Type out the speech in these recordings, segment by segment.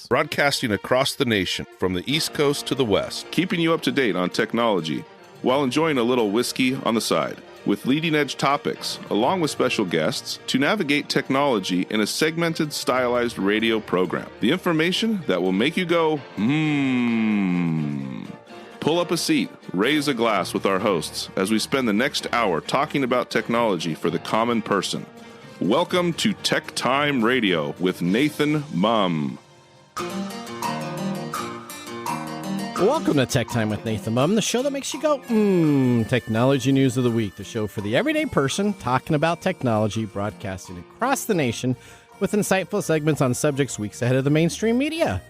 Broadcasting across the nation from the East Coast to the West, keeping you up to date on technology while enjoying a little whiskey on the side, with leading-edge topics, along with special guests, to navigate technology in a segmented, stylized radio program. The information that will make you go, Pull up a seat, raise a glass with our hosts as we spend the next hour talking about technology for the common person. Welcome to TechTime Radio with Nathan Mumm. Welcome to Tech Time with Nathan Mumm, the show that makes you go, Technology News of the Week, the show for the everyday person talking about technology, broadcasting across the nation with insightful segments on subjects weeks ahead of the mainstream media.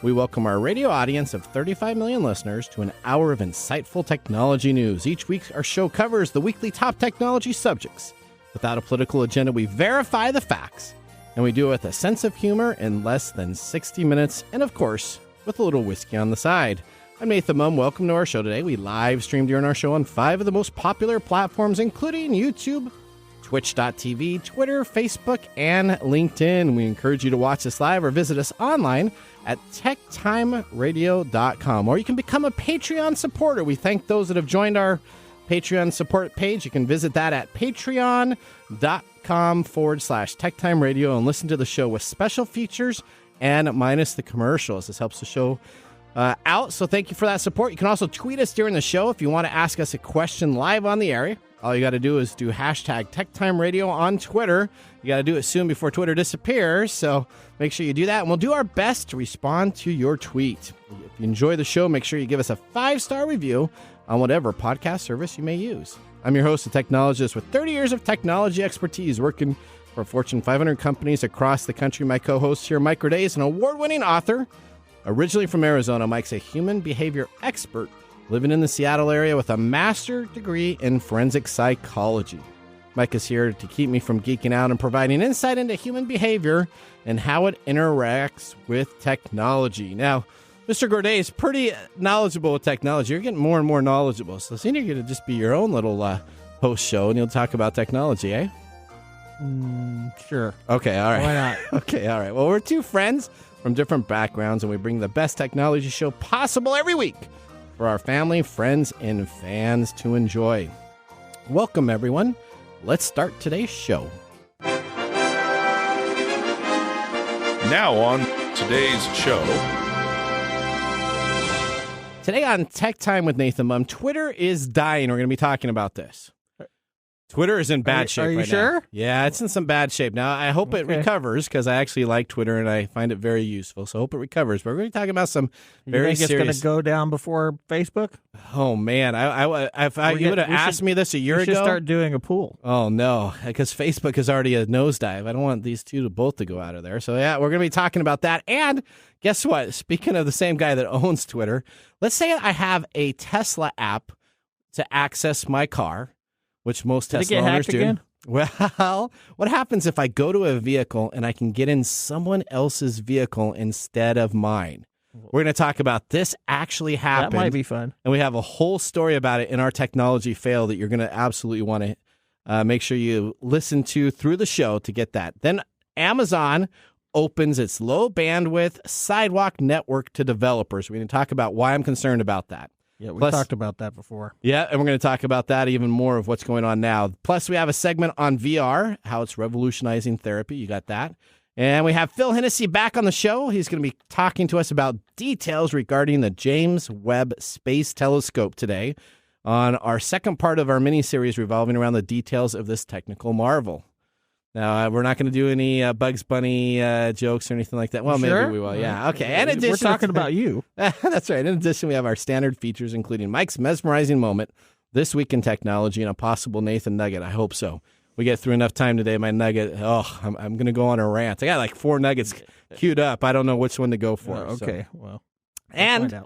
We welcome our radio audience of 35 million listeners to an hour of insightful technology news. Each week, our show covers the weekly top technology subjects. Without a political agenda, we verify the facts, and we do it with a sense of humor in less than 60 minutes, and of course, with a little whiskey on the side. I'm Nathan Mumm. Welcome to our show today. We live stream during our show on 5 of the most popular platforms, including YouTube, Twitch.tv, Twitter, Facebook, and LinkedIn. We encourage you to watch us live or visit us online at techtimeradio.com, or you can become a Patreon supporter. We thank those that have joined our Patreon support page. You can visit that at patreon.com/TechTime Radio and listen to the show with special features and minus the commercials. This helps the show out, so thank you for that support. You can also tweet us during the show if you want to ask us a question live on the air. All you got to do is do hashtag TechTime Radio on Twitter. You got to do it soon before Twitter disappears, so make sure you do that, and we'll do our best to respond to your tweet. If you enjoy the show, make sure you give us a 5-star review on whatever podcast service you may use. I'm your host, a technologist with 30 years of technology expertise working for Fortune 500 companies across the country. My co-host here, Mike Roday, is an award-winning author. Originally from Arizona, Mike's a human behavior expert living in the Seattle area with a master's degree in forensic psychology. Mike is here to keep me from geeking out and providing insight into human behavior and how it interacts with technology. Now, Mr. Gourdet is pretty knowledgeable with technology. You're getting more and more knowledgeable. So soon you're going to just be your own little host show, and you'll talk about technology, eh? Sure. Okay, all right. Why not? Okay, all right. Well, we're two friends from different backgrounds, and we bring the best technology show possible every week for our family, friends, and fans to enjoy. Welcome, everyone. Let's start today's show. Now on today's show. Today on Tech Time with Nathan Mumm, Twitter is dying. We're going to be talking about this. Twitter is in bad shape right now. Are you sure? Yeah, it's in some bad shape. Now, I hope it recovers because I actually like Twitter and I find it very useful. So I hope it recovers. But we're going to be talking about some very serious... You think it's going to go down before Facebook? Oh, man. If you would have asked me this a year ago... We should start doing a pool. Oh, no, because Facebook is already a nosedive. I don't want these two to both to go out of there. So, yeah, we're going to be talking about that. And guess what? Speaking of the same guy that owns Twitter, let's say I have a Tesla app to access my car, which most Tesla owners do. Again? Well, what happens if I go to a vehicle and I can get in someone else's vehicle instead of mine? We're going to talk about this actually happened. That might be fun. And we have a whole story about it in our technology fail that you're going to absolutely want to make sure you listen to through the show to get that. Then Amazon opens its low bandwidth sidewalk network to developers. We're going to talk about why I'm concerned about that. Yeah, we talked about that before. Yeah, and we're going to talk about that even more of what's going on now. Plus, we have a segment on VR, how it's revolutionizing therapy. You got that. And we have Phil Hennessy back on the show. He's going to be talking to us about details regarding the James Webb Space Telescope today on our second part of our mini-series revolving around the details of this technical marvel. Now, we're not going to do any Bugs Bunny jokes or anything like that. Well, maybe we will. Yeah, okay. In addition, we're talking about you. That's right. In addition, we have our standard features, including Mike's mesmerizing moment, This Week in Technology, and a possible Nathan Nugget. I hope so. We get through enough time today. My Nugget, I'm going to go on a rant. I got like 4 nuggets queued up. I don't know which one to go for. Okay, well. And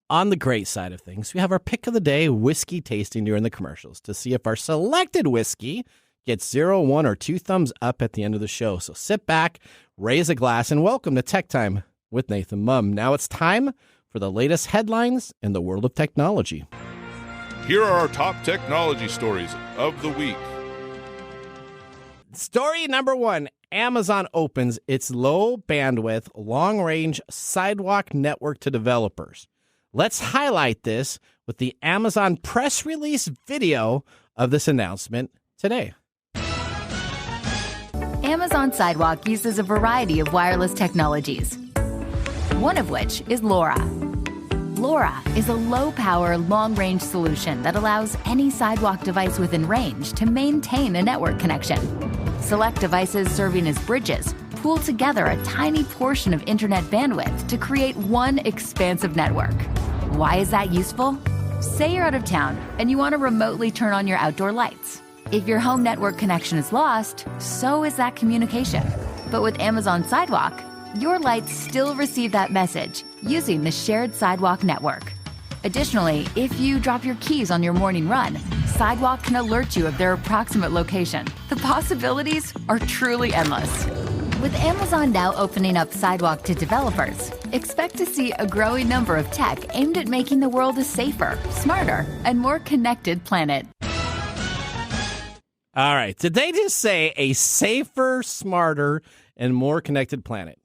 on the great side of things, we have our pick of the day whiskey tasting during the commercials to see if our selected whiskey gets 0, 1, or 2 thumbs up at the end of the show. So sit back, raise a glass, and welcome to Tech Time with Nathan Mumm. Now it's time for the latest headlines in the world of technology. Here are our top technology stories of the week. Story number 1. Amazon opens its low bandwidth, long range sidewalk network to developers. Let's highlight this with the Amazon press release video of this announcement today. Amazon Sidewalk uses a variety of wireless technologies, one of which is LoRa. LoRa is a low-power, long-range solution that allows any sidewalk device within range to maintain a network connection. Select devices serving as bridges pool together a tiny portion of internet bandwidth to create one expansive network. Why is that useful? Say you're out of town and you want to remotely turn on your outdoor lights. If your home network connection is lost, so is that communication. But with Amazon Sidewalk, your lights still receive that message using the shared Sidewalk network. Additionally, if you drop your keys on your morning run, Sidewalk can alert you of their approximate location. The possibilities are truly endless. With Amazon now opening up Sidewalk to developers, expect to see a growing number of tech aimed at making the world a safer, smarter, and more connected planet. All right. Did they just say a safer, smarter, and more connected planet?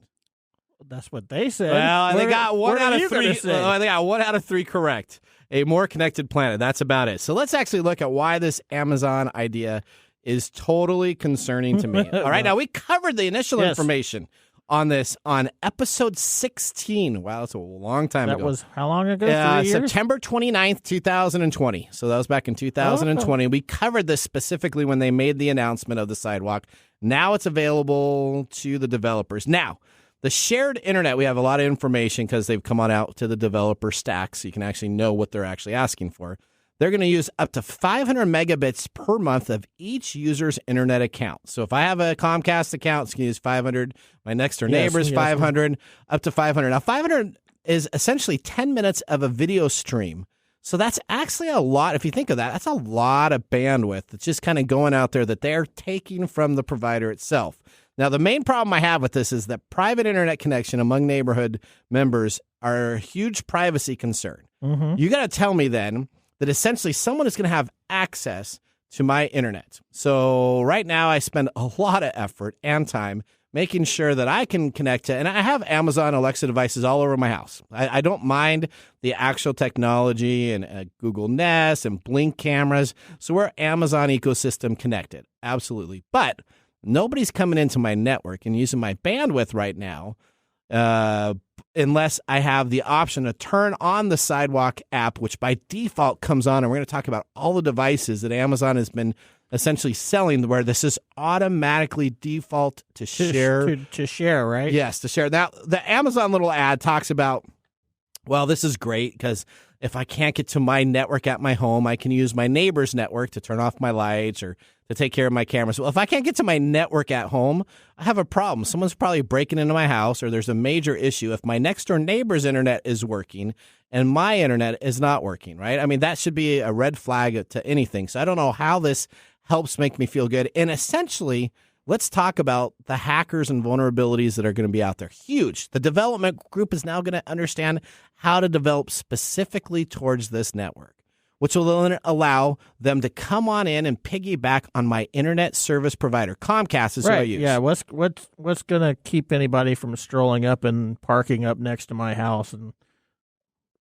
That's what they said. Well, they got one out of three. They got 1 out of 3 correct. A more connected planet. That's about it. So let's actually look at why this Amazon idea is totally concerning to me. All right. Now, we covered the initial information on this on episode 16. Wow, that's a long time ago. That was how long ago? 3 years? September 29th, 2020. So that was back in 2020. We covered this specifically when they made the announcement of the sidewalk. Now it's available to the developers. Now, the shared internet, we have a lot of information because they've come on out to the developer stack, so you can actually know what they're actually asking for. They're going to use up to 500 megabits per month of each user's internet account. So if I have a Comcast account, it's going to use 500. My next door neighbor's 500, up to 500. Now, 500 is essentially 10 minutes of a video stream. So that's actually a lot. If you think of that, that's a lot of bandwidth that's just kind of going out there that they're taking from the provider itself. Now, the main problem I have with this is that private internet connection among neighborhood members are a huge privacy concern. Mm-hmm. You got to tell me then that essentially someone is going to have access to my internet. So right now I spend a lot of effort and time making sure that I can connect to, and I have Amazon Alexa devices all over my house. I don't mind the actual technology and Google Nest and Blink cameras. So we're Amazon ecosystem connected. Absolutely. But nobody's coming into my network and using my bandwidth right now unless I have the option to turn on the Sidewalk app, which by default comes on. And we're going to talk about all the devices that Amazon has been essentially selling where this is automatically default to share. To share, right? Yes, to share. Now, the Amazon little ad talks about, well, this is great because if I can't get to my network at my home, I can use my neighbor's network to turn off my lights or to take care of my cameras. Well, if I can't get to my network at home, I have a problem. Someone's probably breaking into my house or there's a major issue if my next door neighbor's internet is working and my internet is not working, right? I mean, that should be a red flag to anything. So I don't know how this helps make me feel good. And essentially, let's talk about the hackers and vulnerabilities that are going to be out there. Huge. The development group is now going to understand how to develop specifically towards this network, which will allow them to come on in and piggyback on my internet service provider. Comcast is who I use. Yeah, what's going to keep anybody from strolling up and parking up next to my house and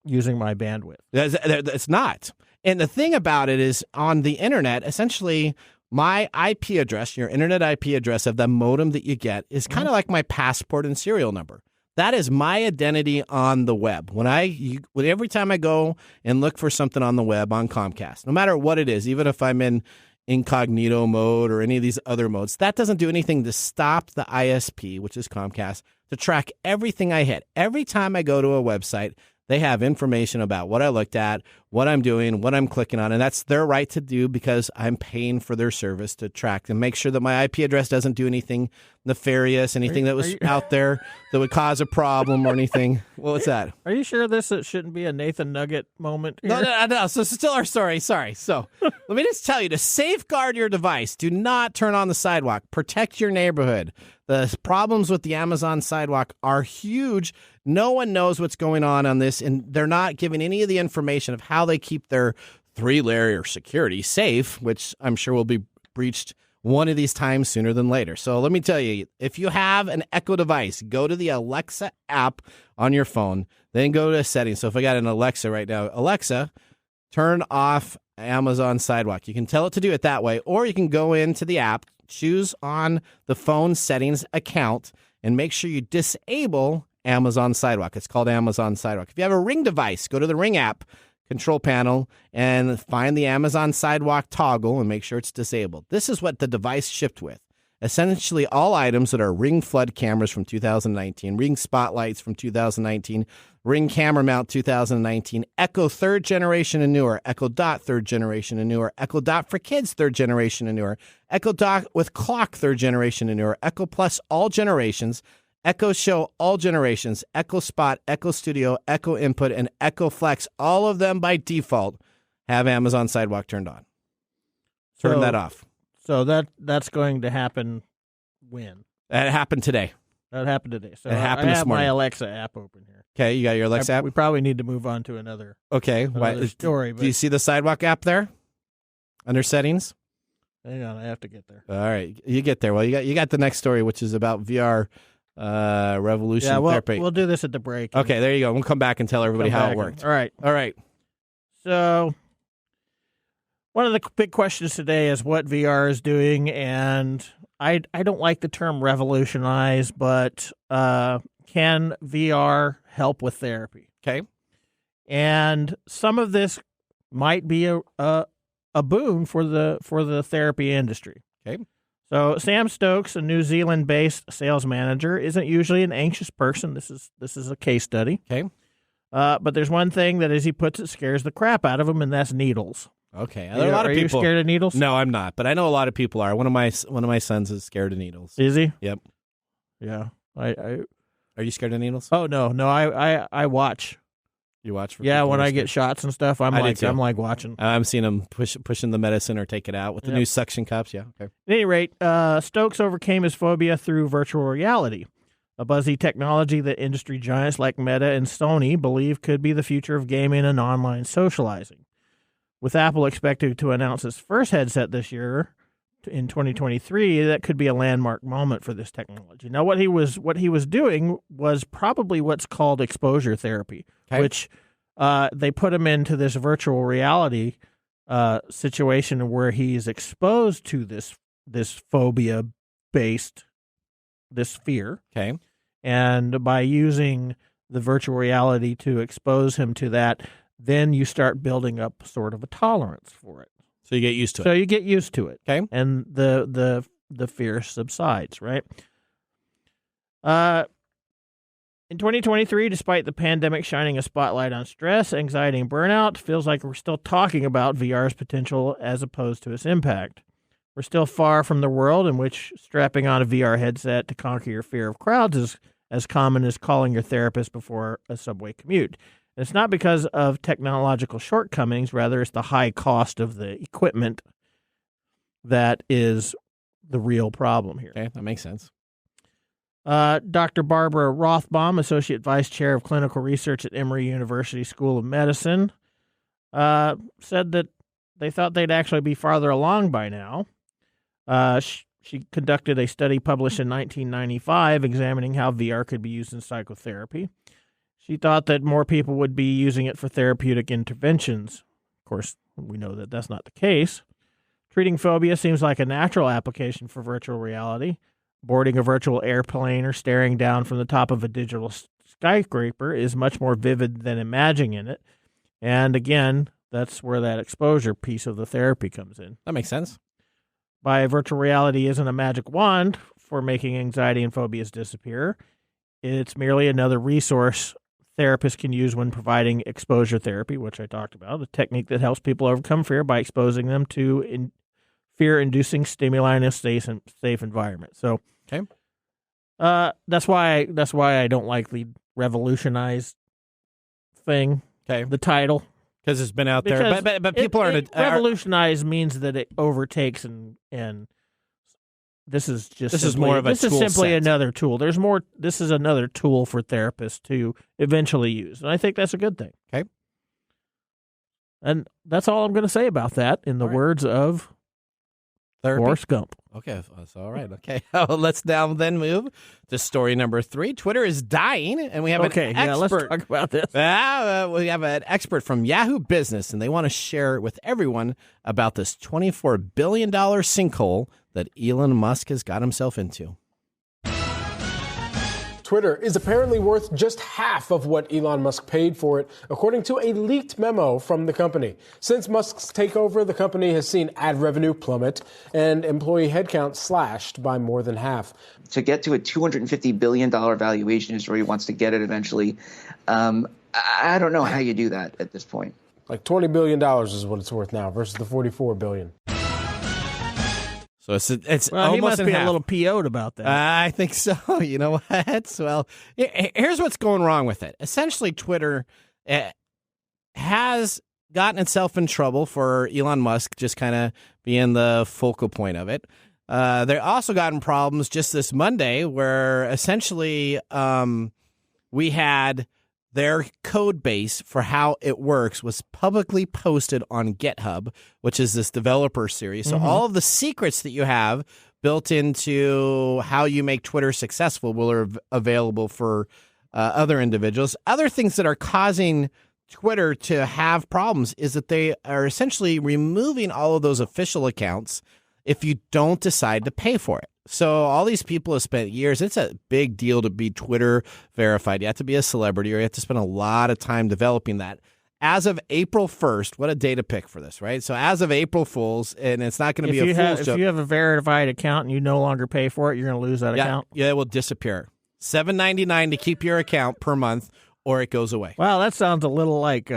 using my bandwidth? It's not. And the thing about it is on the internet, essentially my IP address, your internet IP address of the modem that you get is kind of like my passport and serial number. That is my identity on the web. Every time I go and look for something on the web on Comcast, no matter what it is, even if I'm in incognito mode or any of these other modes, that doesn't do anything to stop the ISP, which is Comcast, to track everything I hit. Every time I go to a website, they have information about what I looked at, what I'm doing, what I'm clicking on, and that's their right to do because I'm paying for their service to track and make sure that my IP address doesn't do anything nefarious, anything that was out there that would cause a problem or anything. What's that? Are you sure this shouldn't be a Nathan Nugget moment here? No. So still our story. Sorry. So let me just tell you, to safeguard your device, do not turn on the sidewalk. Protect your neighborhood. The problems with the Amazon sidewalk are huge. No one knows what's going on this, and they're not giving any of the information of how they keep their 3-layer security safe, which I'm sure will be breached one of these times sooner than later. So let me tell you, if you have an Echo device, go to the Alexa app on your phone, then go to settings. So if I got an Alexa right now, Alexa, turn off Amazon Sidewalk. You can tell it to do it that way, or you can go into the app, choose on the phone settings account, and make sure you disable Amazon Sidewalk. It's called Amazon Sidewalk. If you have a Ring device, go to the Ring app control panel and find the Amazon Sidewalk toggle and make sure it's disabled. This is what the device shipped with. Essentially all items that are Ring flood cameras from 2019, Ring spotlights from 2019, Ring camera mount 2019, Echo 3rd generation and newer, Echo Dot 3rd generation and newer, Echo Dot for kids 3rd generation and newer, Echo Dot with clock 3rd generation and newer, Echo Plus all generations, Echo Show all generations, Echo Spot, Echo Studio, Echo Input, and Echo Flex, all of them by default have Amazon Sidewalk turned on. Turn that off. So that's going to happen when? That happened today. That happened today. So it happened this morning. I have my Alexa app open here. Okay, you got your Alexa app? We probably need to move on to another story. Do you see the Sidewalk app there? Under settings? Hang on, I have to get there. All right, you get there. Well, you got the next story, which is about VR revolution therapy. We'll do this at the break. Okay, there you go. We'll come back and tell everybody how it worked. All right. So one of the big questions today is what VR is doing, and I don't like the term revolutionize, but can VR help with therapy? Okay. And some of this might be a boon for the therapy industry. Okay. So Sam Stokes, a New Zealand-based sales manager, isn't usually an anxious person. This is a case study. Okay. But there's one thing that, as he puts it, scares the crap out of him, and that's needles. Okay. Are you scared of needles? No, I'm not, but I know a lot of people are. One of my sons is scared of needles. Is he? Yep. Yeah. Are you scared of needles? Oh no. I watch. You watch? When I get shots and stuff, I'm like watching. I'm seeing them pushing the medicine or take it out with the new suction cups. Yeah. Okay. At any rate, Stokes overcame his phobia through virtual reality, a buzzy technology that industry giants like Meta and Sony believe could be the future of gaming and online socializing. With Apple expected to announce its first headset this year, in 2023, that could be a landmark moment for this technology. Now, what he was doing was probably what's called exposure therapy, which they put him into this virtual reality situation where he's exposed to this phobia-based, this fear. Okay. And by using the virtual reality to expose him to that, then you start building up sort of a tolerance for it. So you get used to it. So you get used to it. Okay. And the fear subsides, right? In 2023, despite the pandemic shining a spotlight on stress, anxiety, and burnout, feels like we're still talking about VR's potential as opposed to its impact. We're still far from the world in which strapping on a VR headset to conquer your fear of crowds is as common as calling your therapist before a subway commute. And it's not because of technological shortcomings, rather it's the high cost of the equipment that is the real problem here. Okay, that makes sense. Dr. Barbara Rothbaum, Associate Vice Chair of Clinical Research at Emory University School of Medicine, said that they thought they'd actually be farther along by now. She conducted a study published in 1995 examining how VR could be used in psychotherapy. She thought that more people would be using it for therapeutic interventions. Of course, we know that that's not the case. Treating phobia seems like a natural application for virtual reality. Boarding a virtual airplane or staring down from the top of a digital skyscraper is much more vivid than imagining it. And again, that's where that exposure piece of the therapy comes in. That makes sense. Virtual reality isn't a magic wand for making anxiety and phobias disappear. It's merely another resource therapists can use when providing exposure therapy, which I talked about, a technique that helps people overcome fear by exposing them to fear-inducing stimuli in a safe environment. So, okay, that's why I don't like the revolutionize thing. Okay, the title, because it's been out there, but people aren't. Revolutionize means that it overtakes and. This is simply another tool. There's more. This is another tool for therapists to eventually use, and I think that's a good thing. Okay, and that's all I'm going to say about that. In the words of Therapy? Forrest Gump. Okay, that's all right. Okay, let's now then move to story number 3. Twitter is dying, and we have an expert. Let's talk about this. We have an expert from Yahoo Business, and they want to share with everyone about this $24 billion sinkhole that Elon Musk has got himself into. Twitter is apparently worth just half of what Elon Musk paid for it, according to a leaked memo from the company. Since Musk's takeover, the company has seen ad revenue plummet and employee headcount slashed by more than half. To get to a $250 billion valuation is where he wants to get it eventually. I don't know how you do that at this point. Like $20 billion is what it's worth now versus the $44 billion. So it's well, he almost must be half. a little PO'd about that. I think so. You know what? Well, here's what's going wrong with it. Essentially, Twitter has gotten itself in trouble for Elon Musk just kind of being the focal point of it. They also gotten problems just this Monday where essentially we had their code base for how it works was publicly posted on GitHub, which is this developer series. So all of the secrets that you have built into how you make Twitter successful are available for other individuals. Other things that are causing Twitter to have problems is that they are essentially removing all of those official accounts if you don't decide to pay for it. So all these people have spent years. It's a big deal to be Twitter verified. You have to be a celebrity or you have to spend a lot of time developing that. As of April 1st, what a day to pick for this, right? So as of April Fools, and it's not going to be a fool's joke. If you have a verified account and you no longer pay for it, you're going to lose that account? Yeah, it will disappear. $7.99 to keep your account per month or it goes away. Wow, that sounds a little like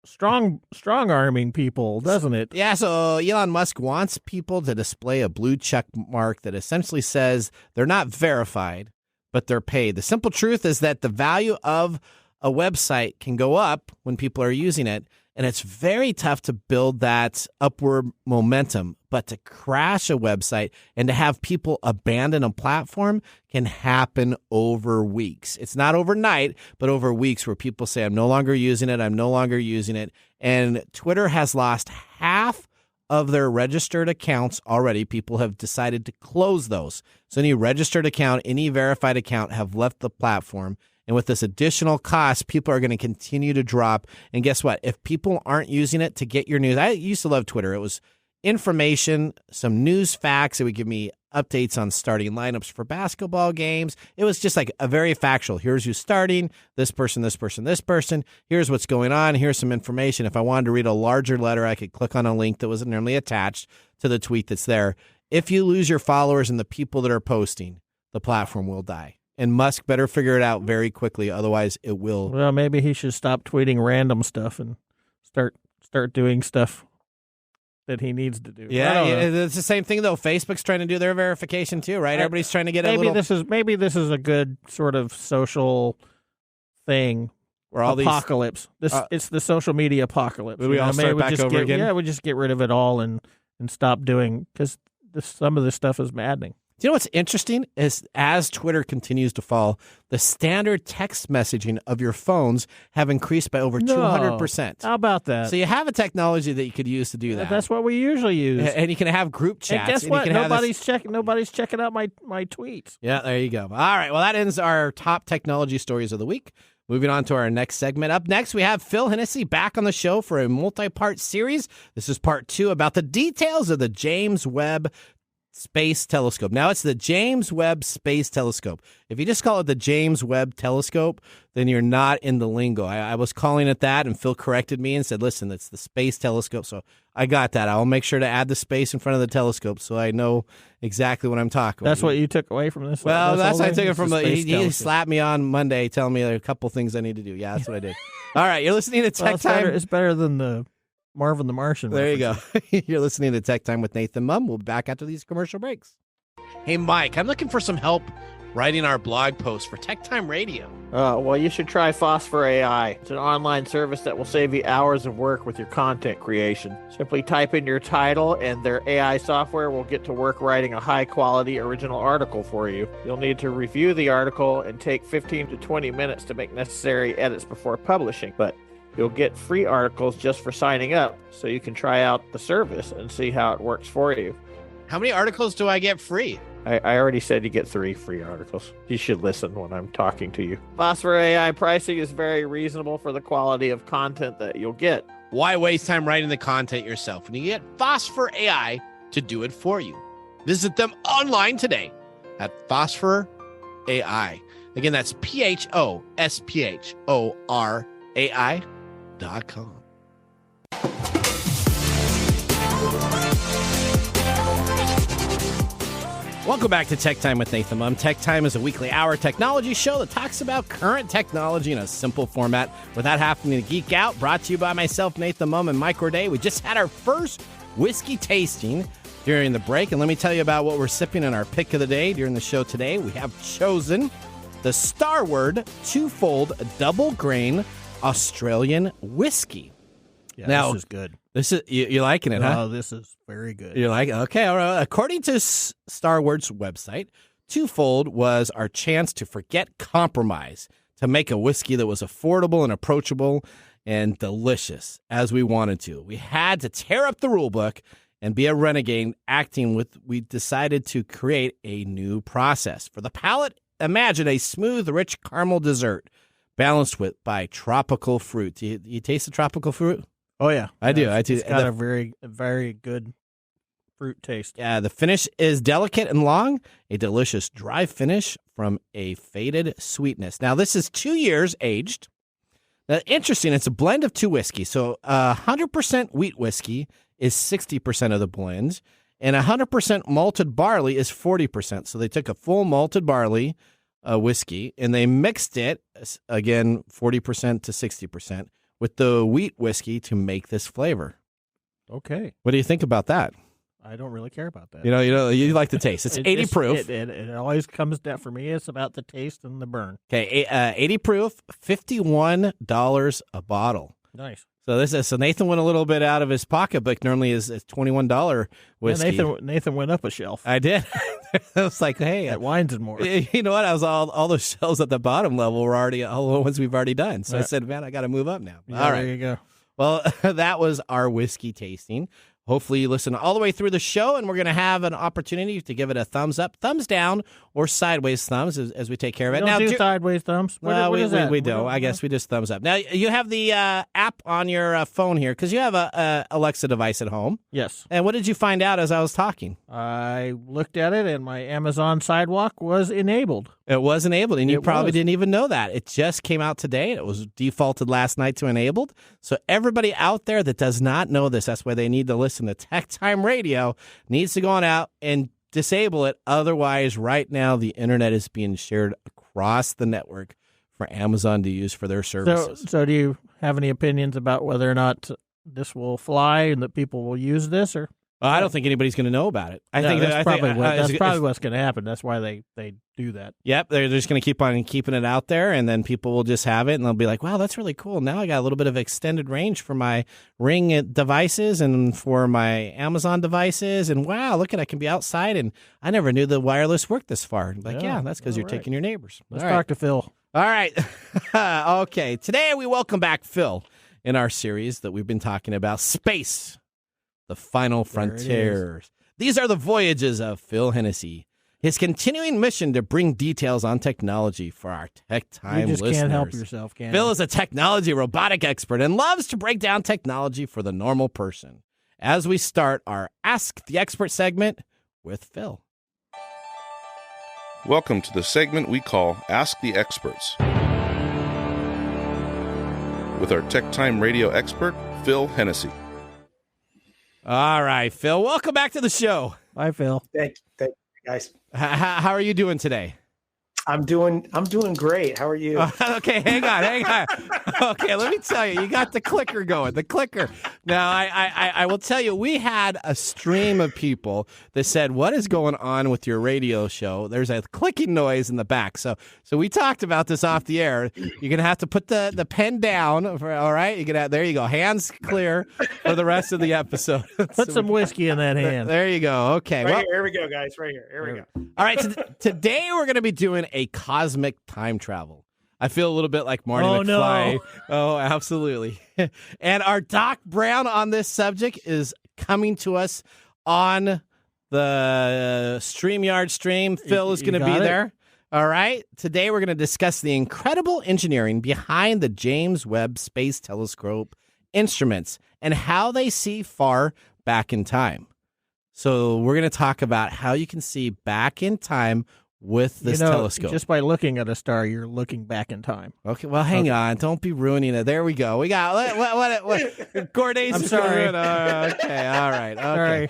strong arming people, doesn't it? Yeah, so Elon Musk wants people to display a blue check mark that essentially says they're not verified, but they're paid. The simple truth is that the value of a website can go up when people are using it, and it's very tough to build that upward momentum. But to crash a website and to have people abandon a platform can happen over weeks. It's not overnight, but over weeks where people say, I'm no longer using it. I'm no longer using it. And Twitter has lost half of their registered accounts already. People have decided to close those. So any registered account, any verified account have left the platform. And with this additional cost, people are going to continue to drop. And guess what? If people aren't using it to get your news, I used to love Twitter. It was information, some news facts. It would give me updates on starting lineups for basketball games. It was just like a very factual. Here's who's starting, this person, this person, this person. Here's what's going on. Here's some information. If I wanted to read a larger letter, I could click on a link that wasn't normally attached to the tweet that's there. If you lose your followers and the people that are posting, the platform will die. And Musk better figure it out very quickly. Otherwise, it will. Well, maybe he should stop tweeting random stuff and start doing stuff that he needs to do. Yeah, it's the same thing, though. Facebook's trying to do their verification, too, right? Everybody's trying to get maybe a little... Maybe this is a good sort of social thing. Where all apocalypse. It's the social media apocalypse. We all start back over again? Yeah, we just get rid of it all and stop doing... Because some of this stuff is maddening. Do you know what's interesting is as Twitter continues to fall, the standard text messaging of your phones have increased by over 200%. How about that? So you have a technology that you could use to do that. That's what we usually use. And you can have group chats. And guess what? Nobody's checking out my tweets. Yeah, there you go. All right. Well, that ends our top technology stories of the week. Moving on to our next segment. Up next, we have Phil Hennessy back on the show for a multi-part series. This is part 2 about the details of the James Webb Space Telescope. Now, it's the James Webb Space Telescope. If you just call it the James Webb Telescope, then you're not in the lingo. I was calling it that, and Phil corrected me and said, listen, it's the Space Telescope. So I got that. I'll make sure to add the space in front of the telescope so I know exactly what I'm talking about. That's what you took away from this? Well, that's what I took it from. He slapped me on Monday telling me there are a couple things I need to do. Yeah, that's what I did. All right, you're listening to Tech Time. It's better than the Marvin the Martian. There you go. You're listening to Tech Time with Nathan Mumm. We'll be back after these commercial breaks. Hey, Mike, I'm looking for some help writing our blog post for TechTime Radio. Well, you should try Phosphor AI. It's an online service that will save you hours of work with your content creation. Simply type in your title, and their AI software will get to work writing a high-quality original article for you. You'll need to review the article and take 15 to 20 minutes to make necessary edits before publishing, but you'll get free articles just for signing up, so you can try out the service and see how it works for you. How many articles do I get free? I already said you get 3 free articles. You should listen when I'm talking to you. Phosphor AI pricing is very reasonable for the quality of content that you'll get. Why waste time writing the content yourself when you get Phosphor AI to do it for you? Visit them online today at Phosphor AI. Again, that's PHOSPHORAI.com. Welcome back to Tech Time with Nathan Mumm. Tech Time is a weekly hour technology show that talks about current technology in a simple format without having to geek out. Brought to you by myself, Nathan Mumm, and Mike Roday. We just had our first whiskey tasting during the break, and let me tell you about what we're sipping in our pick of the day during the show today. We have chosen the Starward twofold double grain Australian whiskey. Yeah, now, this is good. This is you're liking it, huh? Oh, this is very good. You're like, okay, all right. According to Starward's website, twofold was our chance to forget compromise, to make a whiskey that was affordable and approachable and delicious as we wanted to. We had to tear up the rule book and be a renegade we decided to create a new process. For the palate, imagine a smooth, rich caramel dessert balanced by tropical fruit. Do you taste the tropical fruit? Oh, yeah. I do. It's got a very good fruit taste. Yeah, the finish is delicate and long, a delicious dry finish from a faded sweetness. Now, this is 2 years aged. Now, interesting, it's a blend of 2 whiskeys. So 100% wheat whiskey is 60% of the blend, and 100% malted barley is 40%. So they took a full malted barley whiskey, and they mixed it, again, 40% to 60%, with the wheat whiskey to make this flavor. Okay. What do you think about that? I don't really care about that. You like the taste. It's 80 proof. It always comes down, for me, it's about the taste and the burn. Okay, 80 proof, $51 a bottle. Nice. So Nathan went a little bit out of his pocketbook. Normally is $21 whiskey. Yeah, Nathan went up a shelf. I did. I was like, hey, at Wines and More. You know what? I was all those shelves at the bottom level were already all the ones we've already done. So I said, man, I got to move up now. Yeah, all right, there you go. Well, that was our whiskey tasting. Hopefully you listen all the way through the show, and we're going to have an opportunity to give it a thumbs up, thumbs down, or sideways thumbs as we take care of it. We don't do sideways thumbs. What is that? We don't. I guess we just thumbs up. Now, you have the app on your phone here because you have a Alexa device at home. Yes. And what did you find out as I was talking? I looked at it, and my Amazon Sidewalk was enabled. It was enabled, and you probably didn't even know that. It just came out today. It was defaulted last night to enabled. So everybody out there that does not know this, that's why they need to listen to Tech Time Radio, needs to go on out and disable it. Otherwise, right now, the internet is being shared across the network for Amazon to use for their services. So do you have any opinions about whether or not this will fly and that people will use this? Or I don't think anybody's going to know about it. That's probably what's going to happen. That's why they do that. Yep, they're just going to keep on keeping it out there, and then people will just have it, and they'll be like, wow, that's really cool. Now I got a little bit of extended range for my Ring devices and for my Amazon devices, and wow, look at I can be outside, and I never knew the wireless worked this far. Like, yeah that's because you're taking your neighbors. Let's talk to Phil. All right. Okay, today we welcome back Phil in our series that we've been talking about, Space. The Final Frontiers. These are the voyages of Phil Hennessy. His continuing mission to bring details on technology for our Tech Time listeners. You just can't help yourself, can you? Phil is a technology robotic expert and loves to break down technology for the normal person. As we start our Ask the Expert segment with Phil. Welcome to the segment we call Ask the Experts, with our Tech Time Radio expert, Phil Hennessy. All right, Phil, welcome back to the show. Bye, Phil. Thank you, guys. How are you doing today? I'm doing great. How are you? Okay, hang on. Okay, let me tell you, you got the clicker going. The clicker. Now, I will tell you, we had a stream of people that said, "What is going on with your radio show?" There's a clicking noise in the back. So we talked about this off the air. You're gonna have to put the pen down. All right, there you go. Hands clear for the rest of the episode. Put some whiskey in that hand. There you go. Okay. Here we go, guys. Right here. Here we go. All right. Today we're gonna be doing a cosmic time travel. I feel a little bit like Marty McFly. No. Oh, absolutely. And our Doc Brown on this subject is coming to us on the StreamYard stream. Phil is going to be there. All right. Today we're going to discuss the incredible engineering behind the James Webb Space Telescope instruments and how they see far back in time. So we're going to talk about how you can see back in time with this telescope. Just by looking at a star, you're looking back in time. Okay, well, hang on. Don't be ruining it. There we go. We got what Cordace. I'm sorry. Okay, all right. Okay.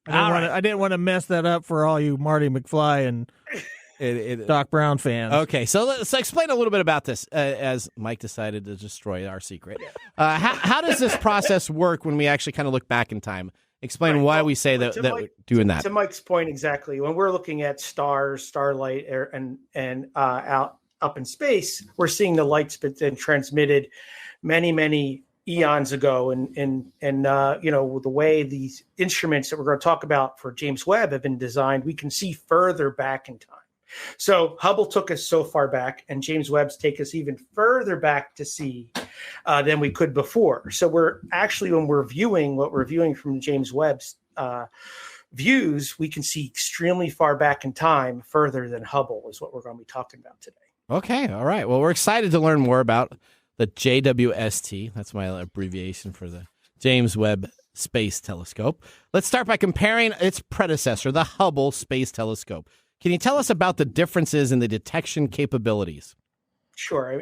Sorry. I didn't want to mess that up for all you Marty McFly and Doc Brown fans. Okay, so let's explain a little bit about this as Mike decided to destroy our secret. How does this process work when we actually kind of look back in time? Explain why we say that we're doing that. To Mike's point, exactly. When we're looking at stars, starlight, and out up in space, we're seeing the light's been transmitted many eons ago, and the way these instruments that we're going to talk about for James Webb have been designed, we can see further back in time. So Hubble took us so far back, and James Webb's take us even further back to see than we could before. So we're actually, when we're viewing from James Webb's views, we can see extremely far back in time, further than Hubble, is what we're going to be talking about today. Okay, all right. Well, we're excited to learn more about the JWST. That's my abbreviation for the James Webb Space Telescope. Let's start by comparing its predecessor, the Hubble Space Telescope. Can you tell us about the differences in the detection capabilities? Sure.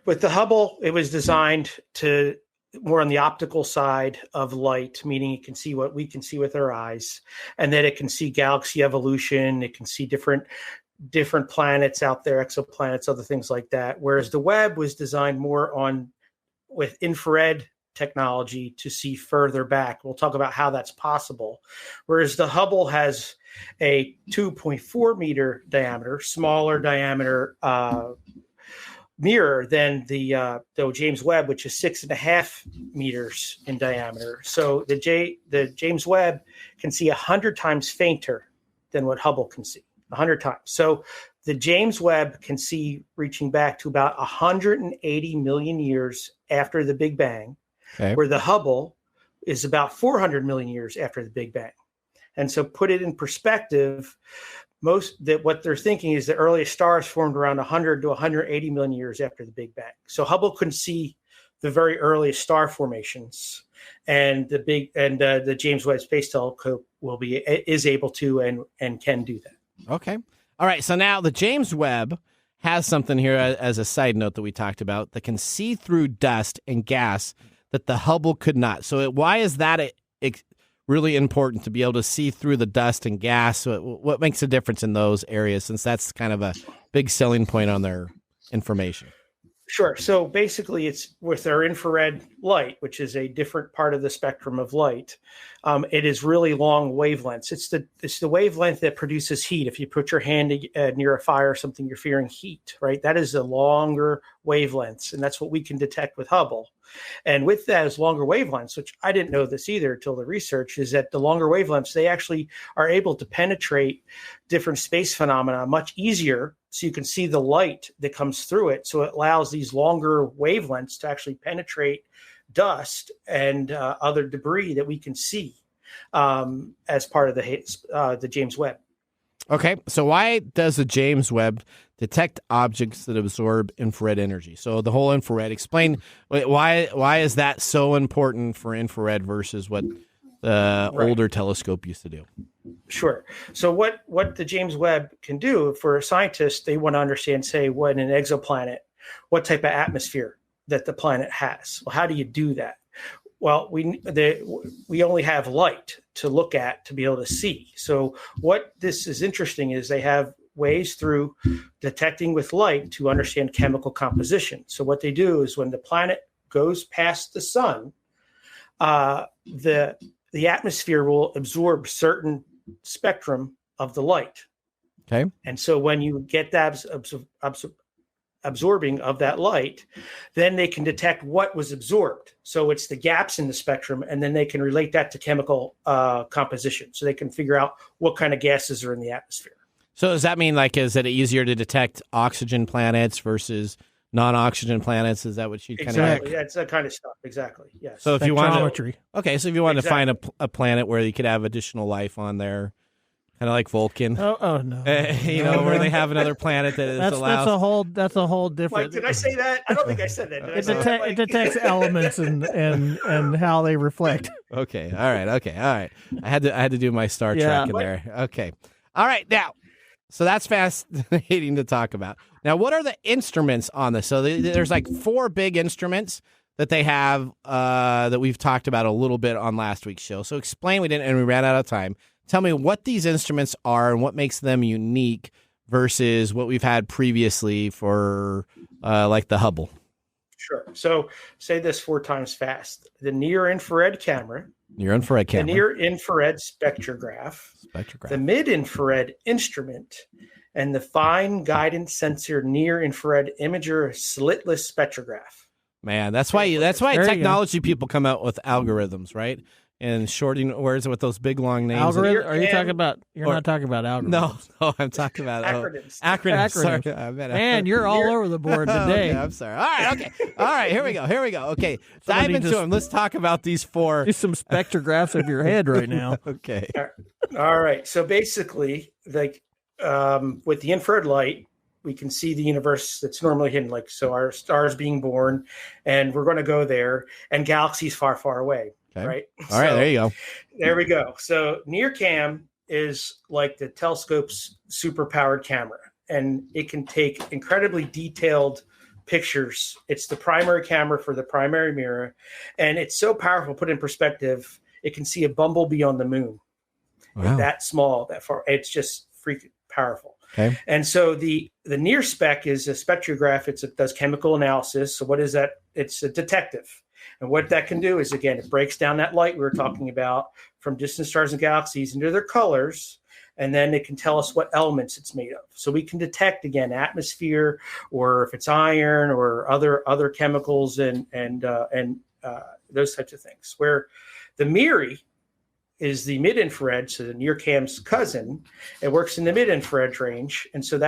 With the Hubble, it was designed to more on the optical side of light, meaning it can see what we can see with our eyes, and that it can see galaxy evolution. It can see different planets out there, exoplanets, other things like that. Whereas the Webb was designed more with infrared technology to see further back. We'll talk about how that's possible. Whereas the Hubble has a 2.4 meter diameter, smaller diameter mirror than the James Webb, which is 6.5 meters in diameter. So the James Webb can see 100 times fainter than what Hubble can see, 100 times. So the James Webb can see reaching back to about 180 million years after the Big Bang, where the Hubble is about 400 million years after the Big Bang. And so put it in perspective, what they're thinking is the earliest stars formed around 100 to 180 million years after the Big Bang. So Hubble couldn't see the very earliest star formations, and the James Webb Space Telescope is able to and can do that. Okay. All right. So now the James Webb has something here as a side note that we talked about that can see through dust and gas that the Hubble could not. So why is that really important to be able to see through the dust and gas? What makes a difference in those areas, since that's kind of a big selling point on their information? Sure. So basically, it's with our infrared light, which is a different part of the spectrum of light. It is really long wavelengths. It's the wavelength that produces heat. If you put your hand near a fire or something, you're feeling heat, right? That is the longer wavelengths, and that's what we can detect with Hubble. And with that is longer wavelengths, which I didn't know this either until the research, is that the longer wavelengths, they actually are able to penetrate different space phenomena much easier. So you can see the light that comes through it. So it allows these longer wavelengths to actually penetrate dust and other debris that we can see as part of the James Webb. Okay, so why does the James Webb detect objects that absorb infrared energy? So the whole infrared, explain why is that so important for infrared versus what the older telescope used to do? Sure. So what the James Webb can do for a scientist, they want to understand, say, what in an exoplanet, what type of atmosphere that the planet has. Well, how do you do that? Well, we only have light to look at to be able to see. So what this is interesting is they have ways through detecting with light to understand chemical composition. So what they do is when the planet goes past the sun, the atmosphere will absorb certain spectrum of the light. Okay. And so when you get that absorbing of that light, then they can detect what was absorbed. So it's the gaps in the spectrum, and then they can relate that to chemical composition. So they can figure out what kind of gases are in the atmosphere. So does that mean, is it easier to detect oxygen planets versus non-oxygen planets. Is that what you kind exactly? of That's that kind of stuff. Exactly. Yes. So if you wanted Spectrometry. so if you wanted to find a planet where you could have additional life on there, kind of like Vulcan, Oh no. where they have another planet that is allowed. That's a whole different. Mike, did I say that? I don't think I said that. Did I say that, It detects elements and how they reflect. Okay. All right. I had to do my Star Trek in there. Okay. All right. Now, so that's fascinating to talk about. Now, what are the instruments on this? So there's like 4 big instruments that they have that we've talked about a little bit on last week's show. So explain, we ran out of time. Tell me what these instruments are and what makes them unique versus what we've had previously for like the Hubble. Sure. So say this 4 times fast. The near-infrared camera. Near-infrared camera. The near-infrared spectrograph. The mid-infrared instrument. And the fine guidance sensor near-infrared imager slitless spectrograph. Man, that's why technology people come out with algorithms, right? And shorting words with those big long names. Algorithm? Are you talking about? You're not talking about algorithms. No, I'm talking about acronyms. Sorry, I meant Man, you're all over the board today. Okay, I'm sorry. All right. Here we go. Okay, dive into them. Let's talk about these 4. Do some spectrographs of your head right now. Okay. All right. So basically, like with the infrared light, we can see the universe that's normally hidden. Like, so our stars being born, and we're going to go there, and galaxies far, far away. Okay. Right. All right. There you go. There we go. So near cam is like the telescope's super powered camera, and it can take incredibly detailed pictures. It's the primary camera for the primary mirror, and it's so powerful. Put in perspective, it can see a bumblebee on the moon. Wow. That small, that far. It's just freaking powerful. Okay. And so the near spec is a spectrograph. It does chemical analysis. So what is that? It's a detective. And what that can do is, again, it breaks down that light we were talking about from distant stars and galaxies into their colors, and then it can tell us what elements it's made of. So we can detect, again, atmosphere, or if it's iron or other chemicals and those types of things. Where the MIRI is the mid-infrared, so the near cam's cousin. It works in the mid-infrared range, and so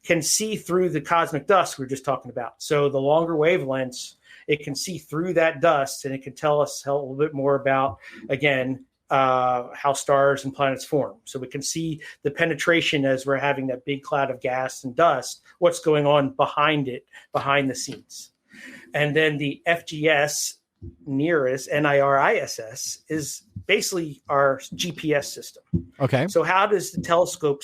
can see through the cosmic dust we were just talking about. So the longer wavelengths, it can see through that dust, and it can tell us a little bit more about, again, how stars and planets form. So we can see the penetration as we're having that big cloud of gas and dust, what's going on behind the scenes. And then the FGS NIRISS, NIRISS, is basically our GPS system. Okay. So how does the telescope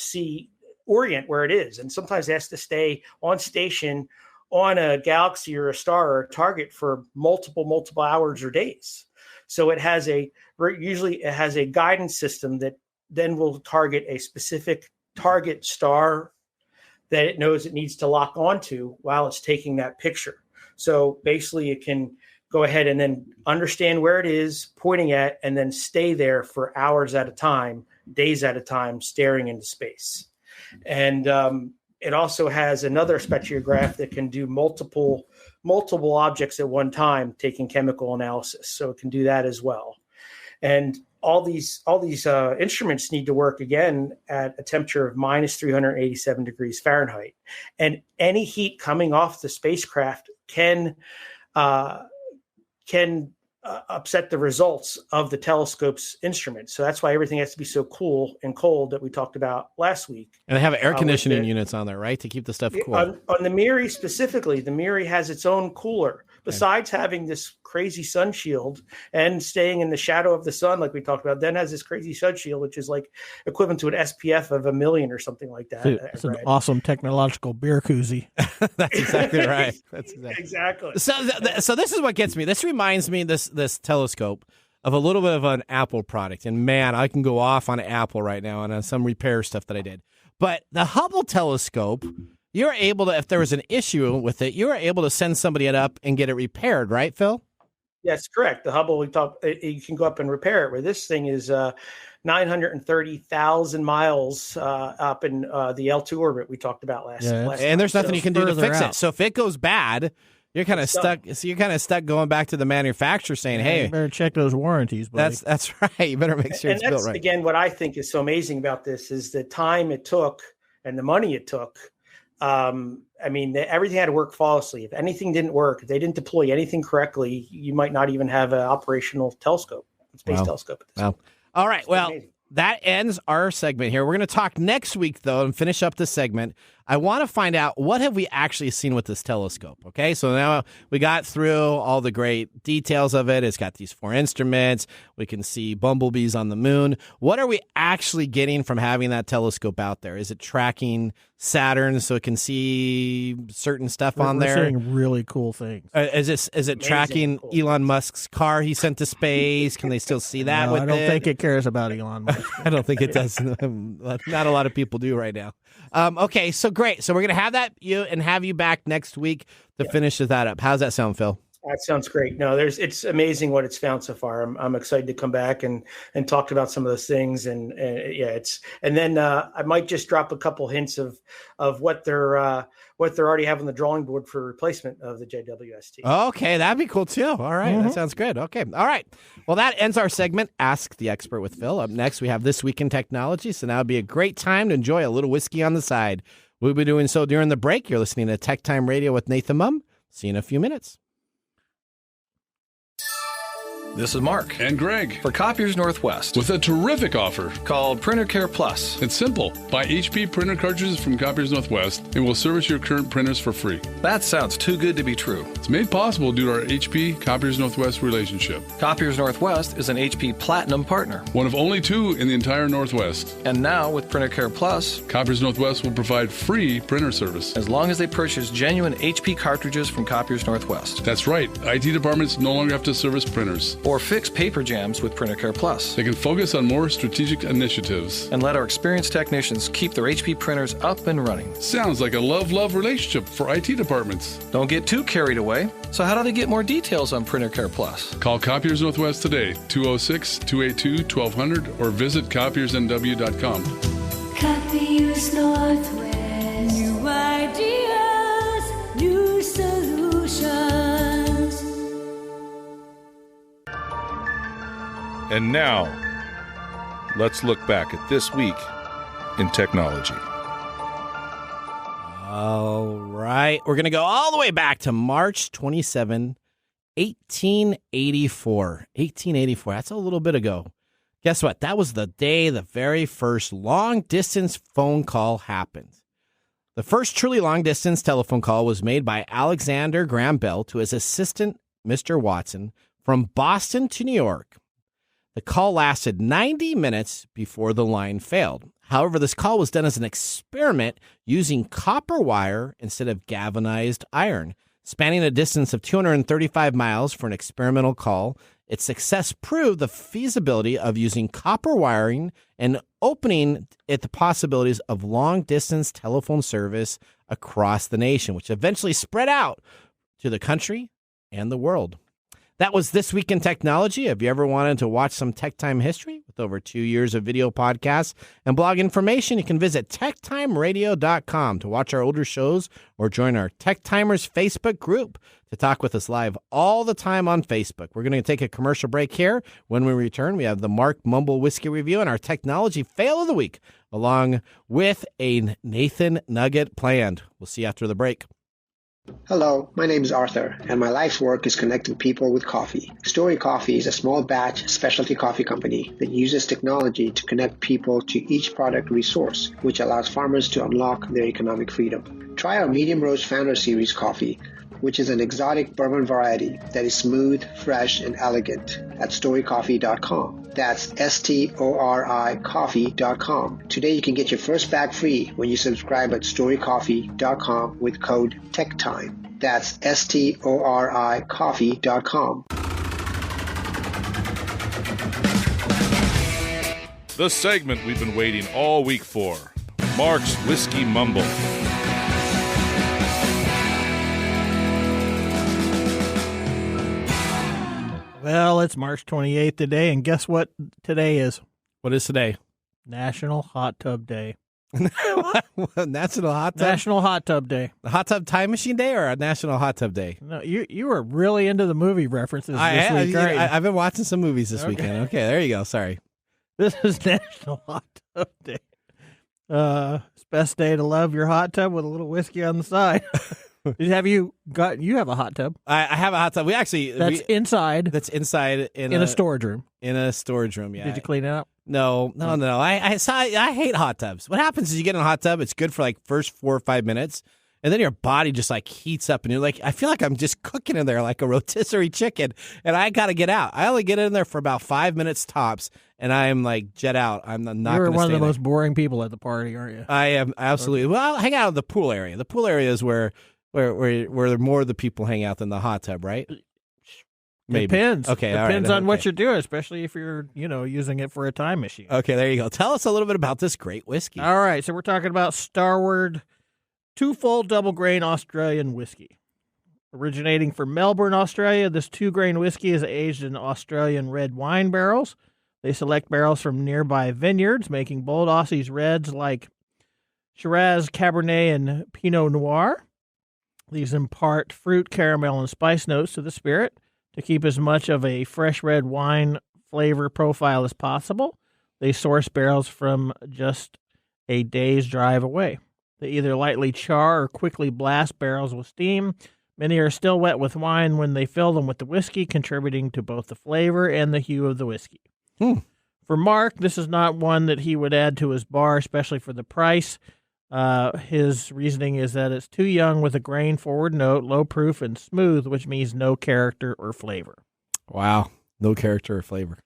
orient where it is? And sometimes it has to stay on station on a galaxy or a star or a target for multiple hours or days. So it has a guidance system that then will target a specific target star that it knows it needs to lock onto while it's taking that picture. So basically it can go ahead and then understand where it is pointing at, and then stay there for hours at a time, days at a time, staring into space. And it also has another spectrograph that can do multiple objects at one time, taking chemical analysis. So it can do that as well. And all these instruments need to work, again, at a temperature of minus 387 degrees Fahrenheit. And any heat coming off the spacecraft can upset the results of the telescope's instruments. So that's why everything has to be so cool and cold that we talked about last week. And they have air conditioning units on there, right? To keep the stuff cool. On the MIRI specifically, the MIRI has its own cooler. Besides having this crazy sun shield and staying in the shadow of the sun, like we talked about, then has this crazy sun shield, which is like equivalent to an SPF of 1,000,000 or something like that. It's an awesome technological beer koozie. That's exactly right. That's exactly. So this is what gets me. This reminds me, this telescope, of a little bit of an Apple product. And man, I can go off on Apple right now on some repair stuff that I did. But the Hubble telescope, you're able to, if there was an issue with it, you were able to send somebody up and get it repaired, right, Phil? Yes, correct. The Hubble, you can go up and repair it, where this thing is 930,000 miles up in the L2 orbit we talked about last and there's nothing you can do to fix it. So if it goes bad, you're kind of stuck. Done. So you're kind of stuck going back to the manufacturer saying, "Hey, you better check those warranties, buddy." That's right. You better make sure it's built right. Again, what I think is so amazing about this is the time it took and the money it took I mean, everything had to work flawlessly. If anything didn't work, if they didn't deploy anything correctly, you might not even have an operational telescope, space telescope. At this point. All right. Well, amazing. that ends our segment here. We're going to talk next week, though, and finish up the segment. I want to find out, what have we actually seen with this telescope? Okay, so now we got through all the great details of it. It's got these 4 instruments. We can see bumblebees on the moon. What are we actually getting from having that telescope out there? Is it tracking Saturn so it can see certain stuff on there? We're seeing really cool things. Is it tracking Elon Musk's car he sent to space? Can they still see that? No, I don't think it cares about Elon Musk. I don't think it does. Not a lot of people do right now. Okay, so great. So we're gonna have you back next week to finish that up. How's that sound, Phil? That sounds great. No, it's amazing what it's found so far. I'm excited to come back and talk about some of those things. And then I might just drop a couple hints of what they're already having the drawing board for replacement of the JWST. Okay, that'd be cool too. All right, that sounds good. Okay, all right. Well, that ends our segment, Ask the Expert with Phil. Up next, we have This Week in Technology. So now would be a great time to enjoy a little whiskey on the side. We'll be doing so during the break. You're listening to TechTime Radio with Nathan Mumm. See you in a few minutes. This is Marc and Greg for Copiers Northwest with a terrific offer called Printer Care Plus. It's simple. Buy HP printer cartridges from Copiers Northwest and we'll service your current printers for free. That sounds too good to be true. It's made possible due to our HP Copiers Northwest relationship. Copiers Northwest is an HP Platinum partner, one of only 2 in the entire Northwest. And now with Printer Care Plus, Copiers Northwest will provide free printer service as long as they purchase genuine HP cartridges from Copiers Northwest. That's right. IT departments no longer have to service printers or fix paper jams with Printer Care Plus. They can focus on more strategic initiatives and let our experienced technicians keep their HP printers up and running. Sounds like a love-love relationship for IT departments. Don't get too carried away. So how do they get more details on Printer Care Plus? Call Copiers Northwest today, 206-282-1200, or visit copiersnw.com. Copiers Northwest. New ideas, new solutions. And now, let's look back at this week in technology. All right. We're going to go all the way back to March 27, 1884. 1884. That's a little bit ago. Guess what? That was the day the very first long-distance phone call happened. The first truly long-distance telephone call was made by Alexander Graham Bell to his assistant, Mr. Watson, from Boston to New York. The call lasted 90 minutes before the line failed. However, this call was done as an experiment using copper wire instead of galvanized iron. Spanning a distance of 235 miles for an experimental call, its success proved the feasibility of using copper wiring and opening it the possibilities of long-distance telephone service across the nation, which eventually spread out to the country and the world. That was This Week in Technology. If you ever wanted to watch some Tech Time history with over 2 years of video podcasts and blog information, you can visit techtimeradio.com to watch our older shows or join our Tech Timers Facebook group to talk with us live all the time on Facebook. We're going to take a commercial break here. When we return, we have the Marc Mumble Whiskey Review and our Technology Fail of the Week, along with a Nathan Nugget planned. We'll see you after the break. Hello, my name is Arthur, and my life's work is connecting people with coffee. StoriCoffee is a small batch specialty coffee company that uses technology to connect people to each product resource, which allows farmers to unlock their economic freedom. Try our Medium Roast Founder Series coffee, which is an exotic bourbon variety that is smooth, fresh, and elegant at StoriCoffee.com. That's STORI coffee.com. Today you can get your first bag free when you subscribe at StoriCoffee.com with code TechTime. That's STORI coffee.com. The segment we've been waiting all week for, Marc's Whiskey Mumble. Well, it's March 28th today, and guess what today is? What is today? National Hot Tub Day. National Hot Tub? National Hot Tub Day. The Hot Tub Time Machine Day or a National Hot Tub Day? No, you were really into the movie references this week. I've been watching some movies this weekend. Okay, there you go. Sorry. This is National Hot Tub Day. It's best day to love your hot tub with a little whiskey on the side. You have a hot tub. I have a hot tub. That's inside in a storage room. In a storage room, yeah. Did you clean it up? No. I hate hot tubs. What happens is you get in a hot tub, it's good for like first 4 or 5 minutes, and then your body just like heats up, and you're like, I feel like I'm just cooking in there like a rotisserie chicken, and I got to get out. I only get in there for about 5 minutes tops, and I am like jet out. I'm not. You're one of the there. most boring people at the party, aren't you? I am absolutely. Well, I'll hang out in the pool area. The pool area is where more of the people hang out than the hot tub, right? Maybe. Depends. Okay, Depends on what you're doing, especially if you're, using it for a time machine. Okay, there you go. Tell us a little bit about this great whiskey. All right, so we're talking about Starward two-fold double-grain Australian whiskey. Originating from Melbourne, Australia, this 2-grain whiskey is aged in Australian red wine barrels. They select barrels from nearby vineyards, making bold Aussies reds like Shiraz, Cabernet, and Pinot Noir. These impart fruit, caramel, and spice notes to the spirit to keep as much of a fresh red wine flavor profile as possible. They source barrels from just a day's drive away. They either lightly char or quickly blast barrels with steam. Many are still wet with wine when they fill them with the whiskey, contributing to both the flavor and the hue of the whiskey. For Marc, this is not one that he would add to his bar, especially for the price. His reasoning is that it's too young with a grain-forward note, low proof, and smooth, which means no character or flavor. Wow, no character or flavor.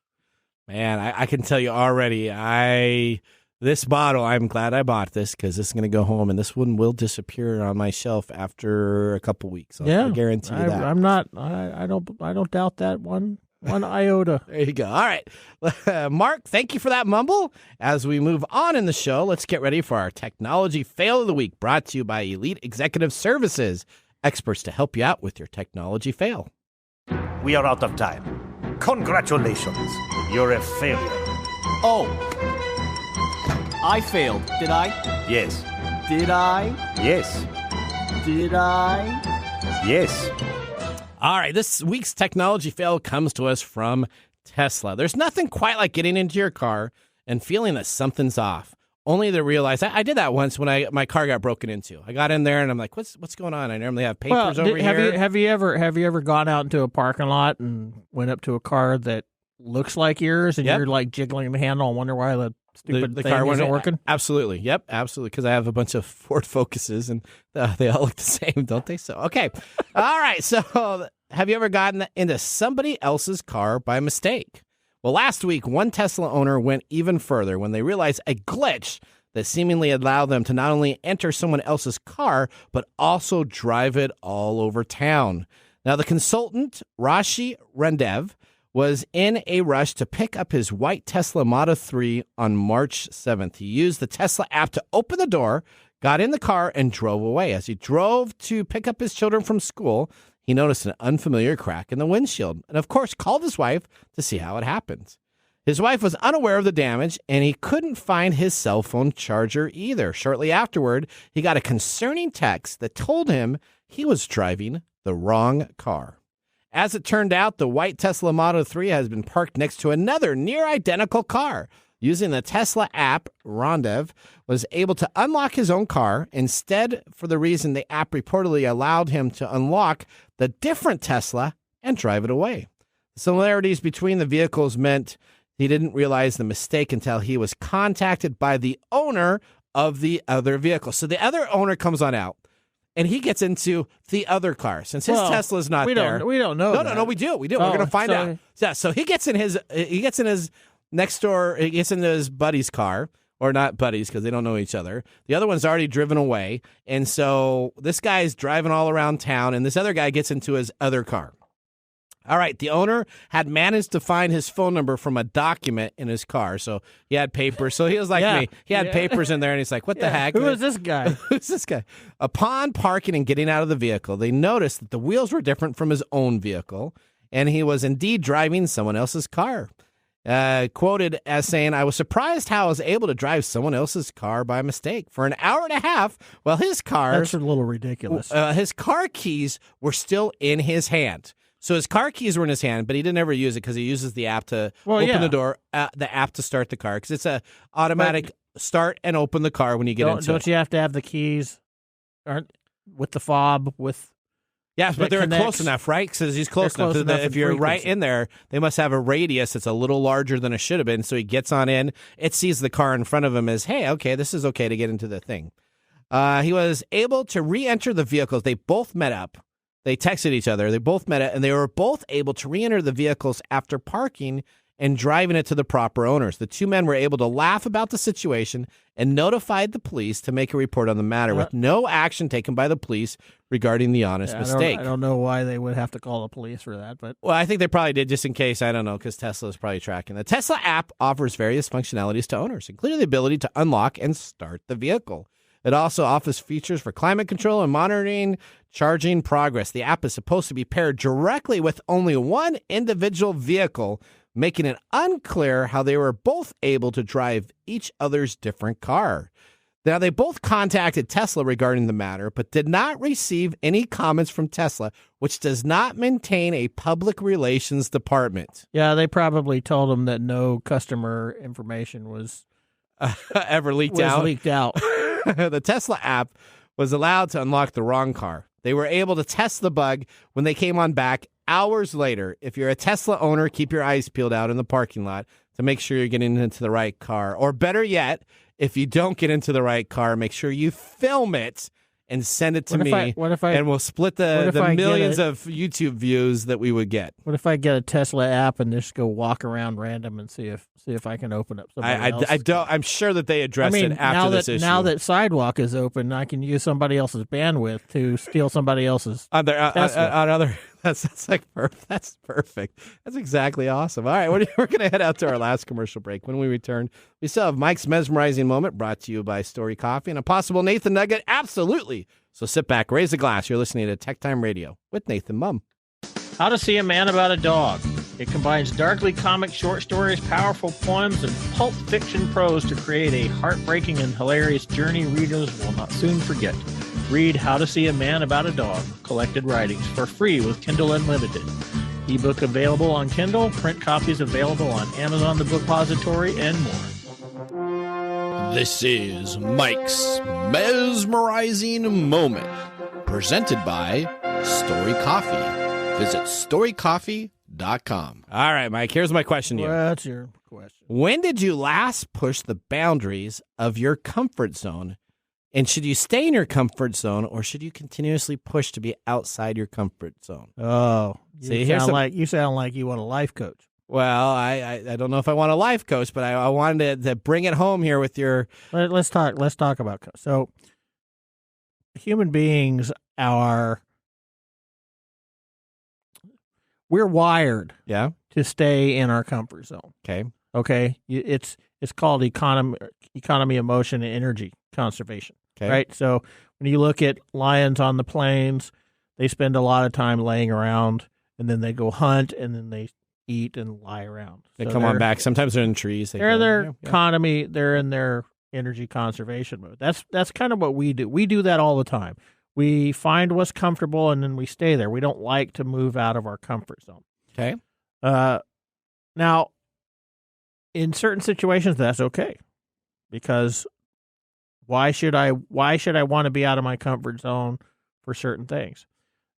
Man, I can tell you already, this bottle, I'm glad I bought this because this is going to go home, and this one will disappear on my shelf after a couple weeks. I guarantee you that. I don't doubt that one iota. There you go. All right. Marc, thank you for that mumble. As we move on in the show, let's get ready for our technology fail of the week, brought to you by Elite Executive Services, experts to help you out with your technology fail. We are out of time. Congratulations. You're a failure. Oh. I failed, did I? Yes. Did I? Yes. Did I? Yes. All right, this week's technology fail comes to us from Tesla. There's nothing quite like getting into your car and feeling that something's off, only to realize I did that once when my car got broken into. I got in there and I'm like, what's going on? I normally have papers over here. Have you ever gone out into a parking lot and went up to a car that looks like yours and you're like jiggling the handle and wonder why the stupid thing car isn't working? Absolutely. Yep, absolutely. Because I have a bunch of Ford Focuses and they all look the same, don't they? So, okay. All right. So, have you ever gotten into somebody else's car by mistake? Well, last week, one Tesla owner went even further when they realized a glitch that seemingly allowed them to not only enter someone else's car, but also drive it all over town. Now, the consultant, Rashi Rendev, was in a rush to pick up his white Tesla Model 3 on March 7th. He used the Tesla app to open the door, got in the car, and drove away. As he drove to pick up his children from school, he noticed an unfamiliar crack in the windshield and, of course, called his wife to see how it happened. His wife was unaware of the damage, and he couldn't find his cell phone charger either. Shortly afterward, he got a concerning text that told him he was driving the wrong car. As it turned out, the white Tesla Model 3 has been parked next to another near-identical car. Using the Tesla app, Rondev was able to unlock his own car. Instead, for the reason the app reportedly allowed him to unlock the different Tesla and drive it away. The similarities between the vehicles meant he didn't realize the mistake until he was contacted by the owner of the other vehicle. So the other owner comes on out, and he gets into the other car. Since his Tesla's not there. We don't know. No, we do. We're going to find out. Yeah, so he gets in his next door, he gets into his buddy's car, or not buddies because they don't know each other. The other one's already driven away. And so this guy's driving all around town, and this other guy gets into his other car. All right, the owner had managed to find his phone number from a document in his car. So he had papers. So he was like me. He had papers in there, and he's like, what the heck? Who is this guy? Who's this guy? Upon parking and getting out of the vehicle, they noticed that the wheels were different from his own vehicle, and he was indeed driving someone else's car. Quoted as saying, I was surprised how I was able to drive someone else's car by mistake for an hour and a half while his car... That's a little ridiculous. His car keys were still in his hand. So his car keys were in his hand, but he didn't ever use it because he uses the app to open the door, the app to start the car, because it's a automatic start and open the car when you get into it. Don't you have to have the keys with the fob with? Yes, but they're close enough, right? Because he's close enough. If you're right in there, they must have a radius that's a little larger than it should have been. So he gets on in. It sees the car in front of him as, hey, okay, this is okay to get into the thing. He was able to re-enter the vehicles. They both met up. They texted each other. They both met up, and they were both able to re-enter the vehicles after parking and driving it to the proper owners. The two men were able to laugh about the situation and notified the police to make a report on the matter with no action taken by the police regarding the honest mistake. I don't know why they would have to call the police for that, but well, I think they probably did just in case. I don't know, because Tesla is probably tracking. The Tesla app offers various functionalities to owners, including the ability to unlock and start the vehicle. It also offers features for climate control and monitoring charging progress. The app is supposed to be paired directly with only one individual vehicle, making it unclear how they were both able to drive each other's different car. Now, they both contacted Tesla regarding the matter, but did not receive any comments from Tesla, which does not maintain a public relations department. Yeah, they probably told them that no customer information was ever leaked out. The Tesla app was allowed to unlock the wrong car. They were able to test the bug when they came on back hours later. If you're a Tesla owner, keep your eyes peeled out in the parking lot to make sure you're getting into the right car. Or better yet, if you don't get into the right car, make sure you film it and send it to me. And we'll split the millions of YouTube views that we would get. What if I get a Tesla app and just go walk around random and see if I can open up somebody else? I'm sure that they addressed it after this issue. Now that Sidewalk is open, I can use somebody else's bandwidth to steal somebody else's Tesla. That's perfect. That's exactly awesome. All right, we're going to head out to our last commercial break. When we return, we still have Mike's mesmerizing moment brought to you by StoriCoffee and a possible Nathan Nugget. Absolutely. So sit back, raise a glass. You're listening to TechTime Radio with Nathan Mumm. How to See a Man About a Dog. It combines darkly comic short stories, powerful poems, and pulp fiction prose to create a heartbreaking and hilarious journey readers will not soon forget. Read How to See a Man About a Dog, Collected Writings, for free with Kindle Unlimited. Ebook available on Kindle, print copies available on Amazon The Bookpository, and more. This is Mike's mesmerizing moment, presented by StoriCoffee. Visit StoriCoffee.com. All right, Mike, here's my question to you. What's your question? When did you last push the boundaries of your comfort zone? And should you stay in your comfort zone, or should you continuously push to be outside your comfort zone? Oh, you sound like you want a life coach. Well, I don't know if I want a life coach, but I wanted to bring it home here with your. Let's talk about so. Human beings we're wired, to stay in our comfort zone. Okay. It's called economy of motion and energy conservation. Okay. Right. So when you look at lions on the plains, they spend a lot of time laying around, and then they go hunt, and then they eat and lie around. They come on back. Sometimes they're in trees. They're in their economy. They're in their energy conservation mode. That's kind of what we do. We do that all the time. We find what's comfortable, and then we stay there. We don't like to move out of our comfort zone. Okay. Now, in certain situations, that's okay, because why should I want to be out of my comfort zone for certain things?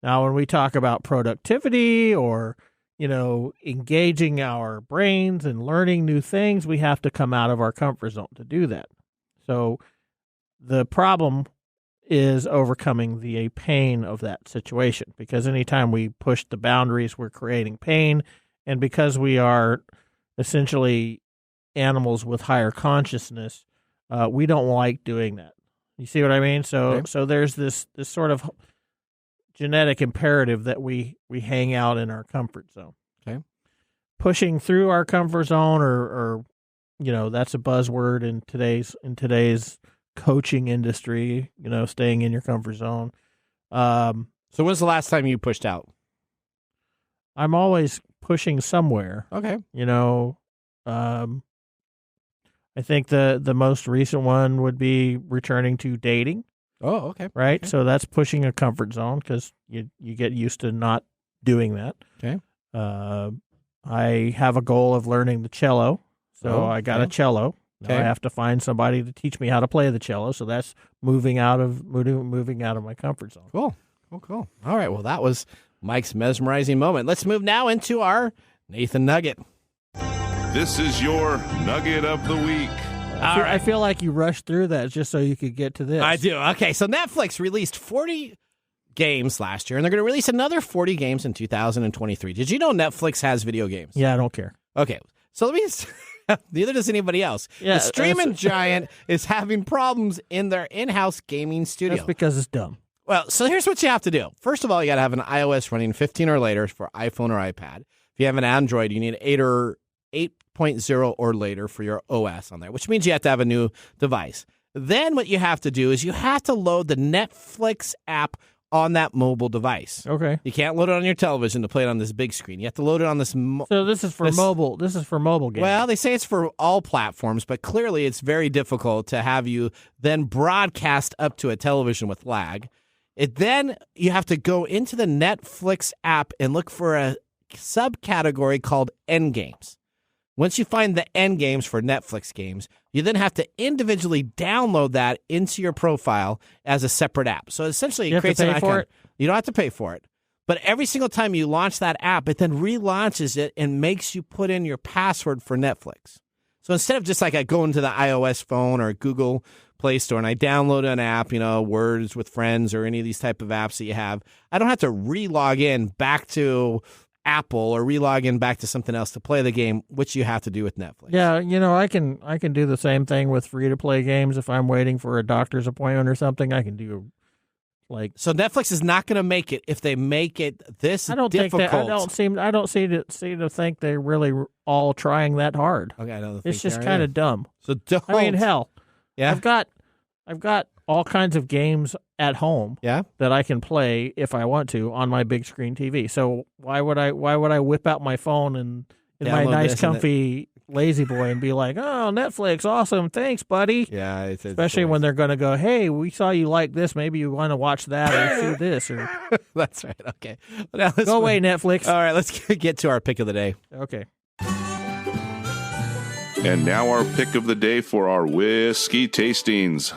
Now, when we talk about productivity or, engaging our brains and learning new things, we have to come out of our comfort zone to do that. So the problem is overcoming the pain of that situation, because anytime we push the boundaries, we're creating pain. And because we are essentially animals with higher consciousness, we don't like doing that. You see what I mean? So there's this sort of genetic imperative that we hang out in our comfort zone. Okay. Pushing through our comfort zone, or that's a buzzword in today's coaching industry, staying in your comfort zone. So when's the last time you pushed out? I'm always pushing somewhere. Okay. I think the most recent one would be returning to dating. Oh, okay. Right? Okay. So that's pushing a comfort zone, because you get used to not doing that. Okay. I have a goal of learning the cello, so I got a cello. Now I have to find somebody to teach me how to play the cello. So that's moving out of my comfort zone. Cool. All right. Well, that was Mike's mesmerizing moment. Let's move now into our Nathan Nugget. This is your Nugget of the Week. I feel like you rushed through that just so you could get to this. I do. Okay, so Netflix released 40 games last year, and they're going to release another 40 games in 2023. Did you know Netflix has video games? Yeah, I don't care. Okay, so let me... Neither does anybody else. Yeah, the streaming giant is having problems in their in-house gaming studio. That's because it's dumb. Well, so here's what you have to do. First of all, you got to have an iOS running 15 or later for iPhone or iPad. If you have an Android, you need 8.0 or later for your OS on there, which means you have to have a new device. Then what you have to do is you have to load the Netflix app on that mobile device. Okay. You can't load it on your television to play it on this big screen. You have to load it on this... So this is for mobile. This is for mobile games. Well, they say it's for all platforms, but clearly it's very difficult to have you then broadcast up to a television with lag. Then you have to go into the Netflix app and look for a subcategory called End Games. Once you find the end games for Netflix games, you then have to individually download that into your profile as a separate app. So essentially, it creates an icon. You don't have to pay for it. But every single time you launch that app, it then relaunches it and makes you put in your password for Netflix. So instead of just like going to the iOS phone or Google Play Store and I download an app, Words with Friends or any of these type of apps that you have, I don't have to re-log in back to Apple or re-log in back to something else to play the game, which you have to do with Netflix. Yeah, I can do the same thing with free-to-play games. If I'm waiting for a doctor's appointment or something, I can do So Netflix is not going to make it if they make it this difficult. I don't seem to think they're really all trying that hard. Okay, I don't think it's just kind of dumb. So don't. I mean, hell, yeah, I've got all kinds of games at home that I can play if I want to on my big screen TV. So why would I whip out my phone and in my nice comfy lazy boy and be like, "Oh, Netflix, awesome, thanks, buddy." Yeah, especially when they're going to go, "Hey, we saw you like this. Maybe you want to watch that or see this." Or that's right. Okay, now go away, Netflix. All right, let's get to our pick of the day. Okay. And now our pick of the day for our whiskey tastings.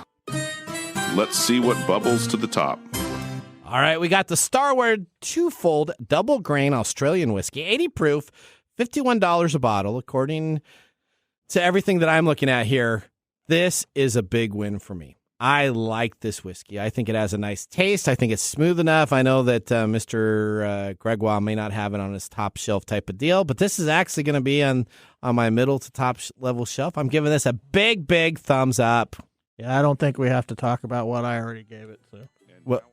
Let's see what bubbles to the top. All right, we got the Starward twofold double grain Australian whiskey, 80 proof, $51 a bottle. According to everything that I'm looking at here, this is a big win for me. I like this whiskey. I think it has a nice taste. I think it's smooth enough. I know that Mr. Gregoire may not have it on his top shelf type of deal, but this is actually going to be on my middle to top level shelf. I'm giving this a big, big thumbs up. Yeah, I don't think we have to talk about what I already gave it. So. What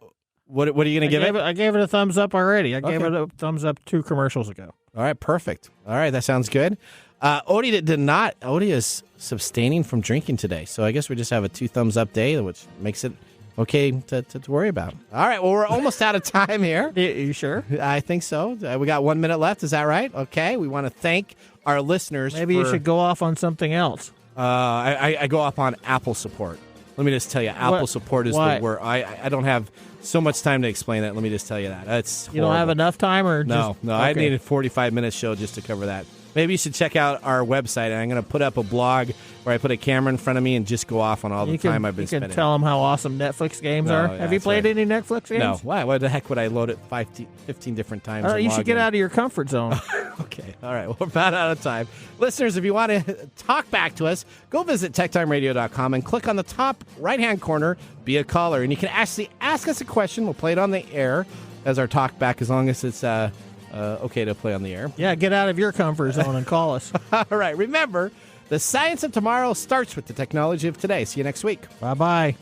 are you going to give it? I gave it a thumbs up already. I gave it a thumbs up 2 commercials ago. All right, perfect. All right, that sounds good. Odie did not. Odie is abstaining from drinking today, so I guess we just have a 2 thumbs up day, which makes it okay to worry about. All right, well, we're almost out of time here. Are you sure? I think so. We got 1 minute left. Is that right? Okay, we want to thank our listeners. Maybe you should go off on something else. I go off on Apple support. Let me just tell you, Apple support is the word. I don't have so much time to explain that. Let me just tell you that. That's you don't have enough time, or no? Okay. I need a 45-minute show just to cover that. Maybe you should check out our website. And I'm going to put up a blog where I put a camera in front of me and just go off on all the time I've been spending. You can tell them how awesome Netflix games are. Yeah, have you played any Netflix games? No. Why the heck would I load it 15 different times? You should get out of your comfort zone. Okay. All right. Well, we're about out of time. Listeners, if you want to talk back to us, go visit techtimeradio.com and click on the top right-hand corner, be a caller. And you can actually ask us a question. We'll play it on the air as our talk back, as long as it's okay to play on the air. Yeah, get out of your comfort zone and call us. All right. Remember, the science of tomorrow starts with the technology of today. See you next week. Bye-bye.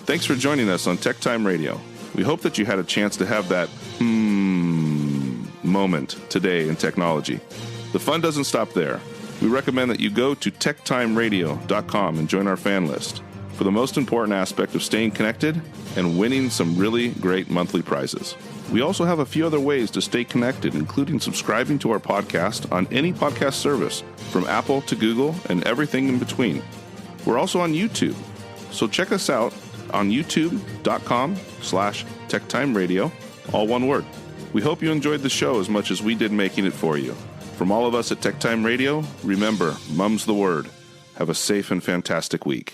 Thanks for joining us on TechTime Radio. We hope that you had a chance to have that moment today in technology. The fun doesn't stop there. We recommend that you go to techtimeradio.com and join our fan list for the most important aspect of staying connected and winning some really great monthly prizes. We also have a few other ways to stay connected, including subscribing to our podcast on any podcast service, from Apple to Google and everything in between. We're also on YouTube, so check us out on youtube.com/techtimeradio, all one word. We hope you enjoyed the show as much as we did making it for you. From all of us at TechTime Radio, remember, Mumm's the word. Have a safe and fantastic week.